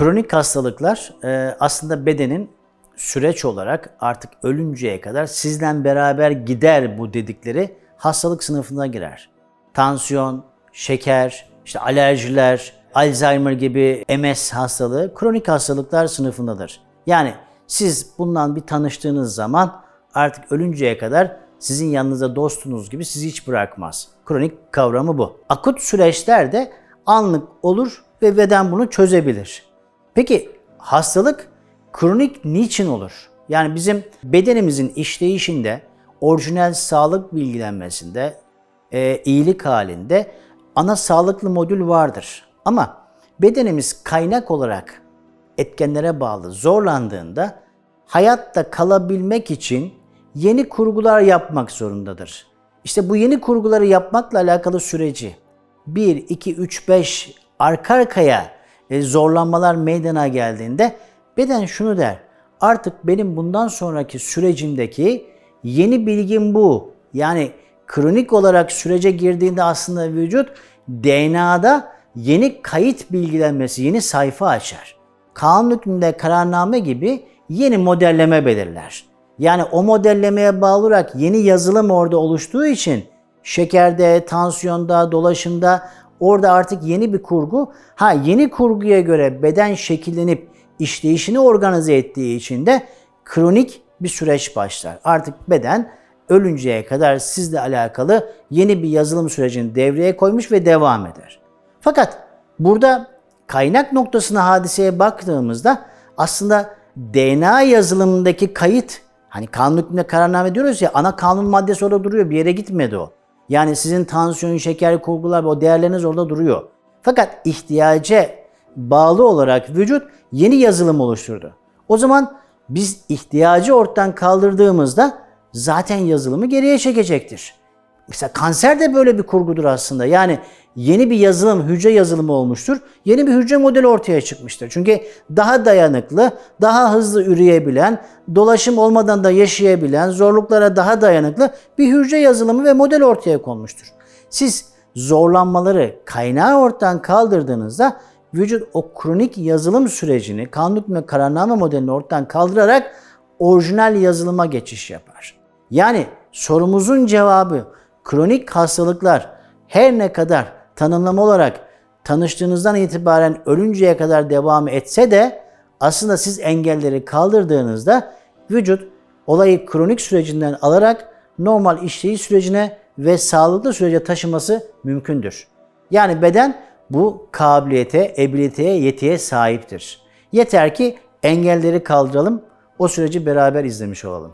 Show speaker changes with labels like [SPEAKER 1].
[SPEAKER 1] Kronik hastalıklar aslında bedenin süreç olarak artık ölünceye kadar sizden beraber gider bu dedikleri hastalık sınıfına girer. Tansiyon, şeker, işte alerjiler, Alzheimer gibi MS hastalığı kronik hastalıklar sınıfındadır. Yani siz bundan bir tanıştığınız zaman artık ölünceye kadar sizin yanınızda dostunuz gibi sizi hiç bırakmaz. Kronik kavramı bu. Akut süreçlerde anlık olur ve beden bunu çözebilir. Peki hastalık kronik niçin olur? Yani bizim bedenimizin işleyişinde, orijinal sağlık bilgilenmesinde, iyilik halinde ana sağlıklı modül vardır. Ama bedenimiz kaynak olarak etkenlere bağlı zorlandığında hayatta kalabilmek için yeni kurgular yapmak zorundadır. İşte bu yeni kurguları yapmakla alakalı süreci 1, 2, 3, 5 arka arkaya zorlanmalar meydana geldiğinde beden şunu der: artık benim bundan sonraki sürecimdeki yeni bilgim bu. Yani kronik olarak sürece girdiğinde aslında vücut DNA'da yeni kayıt bilgilenmesi, yeni sayfa açar. Kanun hükmünde kararname gibi yeni modelleme belirler. Yani o modellemeye bağlı olarak yeni yazılım orada oluştuğu için şekerde, tansiyonda, dolaşımda orada artık yeni bir kurgu. Yeni kurguya göre beden şekillenip işleyişini organize ettiği için de kronik bir süreç başlar. Artık beden ölünceye kadar sizle alakalı yeni bir yazılım sürecini devreye koymuş ve devam eder. Fakat burada kaynak noktasına, hadiseye baktığımızda aslında DNA yazılımındaki kayıt, hani kanun hükmünde kararname diyoruz ya, ana kanun maddesi orada duruyor, bir yere gitmedi o. Yani sizin tansiyon, şeker, kurgular ve o değerleriniz orada duruyor. Fakat ihtiyaca bağlı olarak vücut yeni yazılım oluşturdu. O zaman biz ihtiyacı ortadan kaldırdığımızda zaten yazılımı geriye çekecektir. Mesela kanser de böyle bir kurgudur aslında. Yani yeni bir yazılım, hücre yazılımı olmuştur. Yeni bir hücre modeli ortaya çıkmıştır. Çünkü daha dayanıklı, daha hızlı üreyebilen, dolaşım olmadan da yaşayabilen, zorluklara daha dayanıklı bir hücre yazılımı ve model ortaya konmuştur. Siz zorlanmaları, kaynağı ortadan kaldırdığınızda vücut o kronik yazılım sürecini, kanun hükmünde kararname modelini ortadan kaldırarak orijinal yazılıma geçiş yapar. Yani sorumuzun cevabı, kronik hastalıklar her ne kadar tanımlama olarak tanıştığınızdan itibaren ölünceye kadar devam etse de aslında siz engelleri kaldırdığınızda vücut olayı kronik sürecinden alarak normal işleyiş sürecine ve sağlıklı sürece taşıması mümkündür. Yani beden bu kabiliyete, abiliteye, yetiye sahiptir. Yeter ki engelleri kaldıralım, o süreci beraber izlemiş olalım.